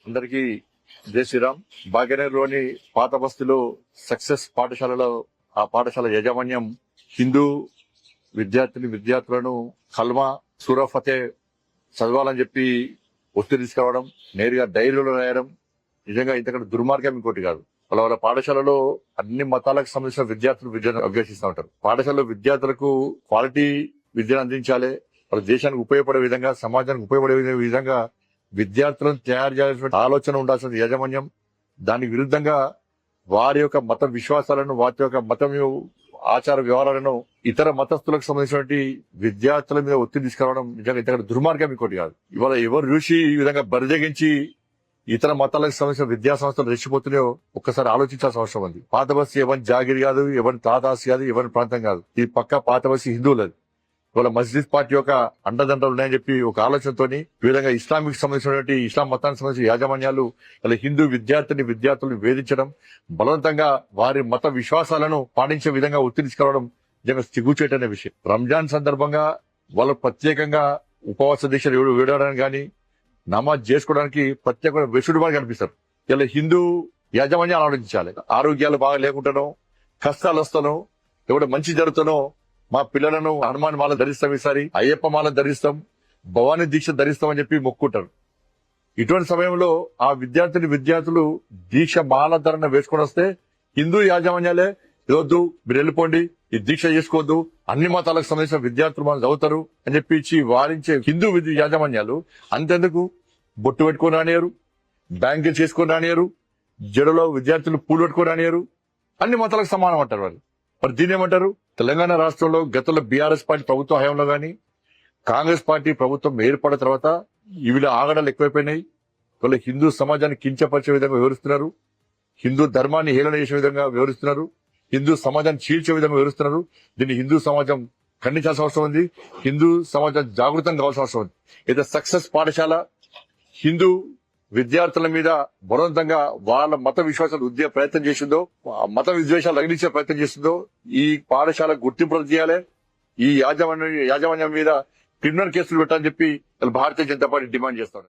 అందరికీ జై శ్రీరామ్. భాగ్యనగర్లోని పాత బస్తీలో సక్సెస్ పాఠశాలలో ఆ పాఠశాల యాజమాన్యం హిందూ విద్యార్థులను కల్మా సూరా ఫతే చదవాలని చెప్పి ఒత్తిడి తీసుకురావడం, నేరుగా డైరీలో రాయడం నిజంగా ఇంతకంటే దుర్మార్గం ఇంకోటి కాదు. వాళ్ళ పాఠశాలలో అన్ని మతాలకు సంబంధించిన విద్యార్థులు విద్యను అభ్యసిస్తూ ఉంటారు. పాఠశాలలో విద్యార్థులకు క్వాలిటీ విద్యను అందించాలి. వాళ్ళ దేశానికి ఉపయోగపడే విధంగా, సమాజానికి ఉపయోగపడే విధంగా విద్యార్థులను తయారు చేయాల్సిన ఆలోచన ఉండాల్సిన యాజమాన్యం దానికి విరుద్ధంగా వారి యొక్క మత విశ్వాసాలను, వారి యొక్క మతం ఆచార వ్యవహారాలను ఇతర మతస్థులకు సంబంధించినటువంటి విద్యార్థుల మీద ఒత్తిడి తీసుకురావడం నిజంగా ఇంతకంటే దుర్మార్గం ఇంకోటి కాదు. ఇవాళ ఎవరు చూసి ఈ విధంగా బరిదగించి ఇతర మతాలకు సంబంధించిన విద్యా సంస్థలు రెచ్చిపోతున్నాయో ఒక్కసారి ఆలోచించాల్సిన అవసరం ఉంది. పాత బస్సు ఎవరి జాగిరి కాదు, ఎవరి తాతాసి కాదు, ఎవరి ప్రాంతం కాదు. ఈ పక్క పాత బస్సు హిందువులది. ఇవాళ మస్జిద్ పార్టీ యొక్క అండదండలు ఉన్నాయని చెప్పి ఒక ఆలోచనతోని ఈ విధంగా ఇస్లామిక్ సంబంధించినటువంటి ఇస్లాం మతానికి సంబంధించిన యాజమాన్యాలు ఇలా హిందూ విద్యార్థులను వేధించడం, బలవంతంగా వారి మత విశ్వాసాలను పాటించే విధంగా ఒత్తిడి తీసుకురావడం నిజంగా సిగ్గుచేటనే విషయం. రంజాన్ సందర్భంగా వాళ్ళు ప్రత్యేకంగా ఉపవాస దీక్షలు వేయడానికి కానీ నమాజ్ చేసుకోవడానికి ప్రత్యేకమైన వెసులుబాటు కనిపిస్తారు. ఇలా హిందూ యాజమాన్యాలు ఆలోచించాలి. ఆరోగ్యాలు బాగా లేకుండానో, కష్టాలు వస్తానో, ఎవడో మంచి జరుగుతానో మా పిల్లలను హనుమాన్ మాల ధరిస్తాం, ఈసారి అయ్యప్ప మాల ధరిస్తాం, భవానీ దీక్ష ధరిస్తామని చెప్పి మొక్కుంటారు. ఇటువంటి సమయంలో ఆ విద్యార్థులు దీక్ష మాల ధరణ వేసుకొని వస్తే హిందూ యాజమాన్యాలే వద్దు, మీరు వెళ్ళిపోండి, ఈ దీక్ష చేసుకోవద్దు, అన్ని మతాలకు సంబంధించిన విద్యార్థులు మనం చదువుతారు అని చెప్పి ఇచ్చి వారించే హిందూ యాజమాన్యాలు అంతెందుకు బొట్టు పెట్టుకొని రానియరు, బ్యాంకులు చేసుకొని రానియరు, జడలో విద్యార్థులు పూలు పెట్టుకొని రానియరు, అన్ని మతాలకు సమానం అంటారు వాళ్ళు. మరి దీన్ని ఏమంటారు? తెలంగాణ రాష్ట్రంలో గతంలో బీఆర్ఎస్ పార్టీ ప్రభుత్వ హయాంలో గానీ, కాంగ్రెస్ పార్టీ ప్రభుత్వం ఏర్పడిన తర్వాత వీళ్ళ ఆగడాలు ఎక్కువైపోయినాయి. వీళ్ళు హిందూ సమాజాన్ని కించపరిచే విధంగా వివరిస్తున్నారు, హిందూ ధర్మాన్ని హేళన చేసే విధంగా వివరిస్తున్నారు, హిందూ సమాజాన్ని చీల్చే విధంగా వివరిస్తున్నారు. దీన్ని హిందూ సమాజం ఖండించాల్సిన అవసరం ఉంది. హిందూ సమాజం జాగృతం కావాల్సిన అవసరం ఉంది. అయితే సక్సెస్ పాఠశాల హిందూ విద్యార్థుల మీద బలవంతంగా వాళ్ళ మత విశ్వాసాలు ప్రయత్నం చేసిందో, మత విద్వేషాలు రగిలించే ప్రయత్నం చేసిందో ఈ పాఠశాల గుర్తింపు చేయాలి. ఈ యాజమాన్యం మీద క్రిమినల్ కేసులు పెట్టాలని చెప్పి భారతీయ జనతా పార్టీ డిమాండ్ చేస్తారు.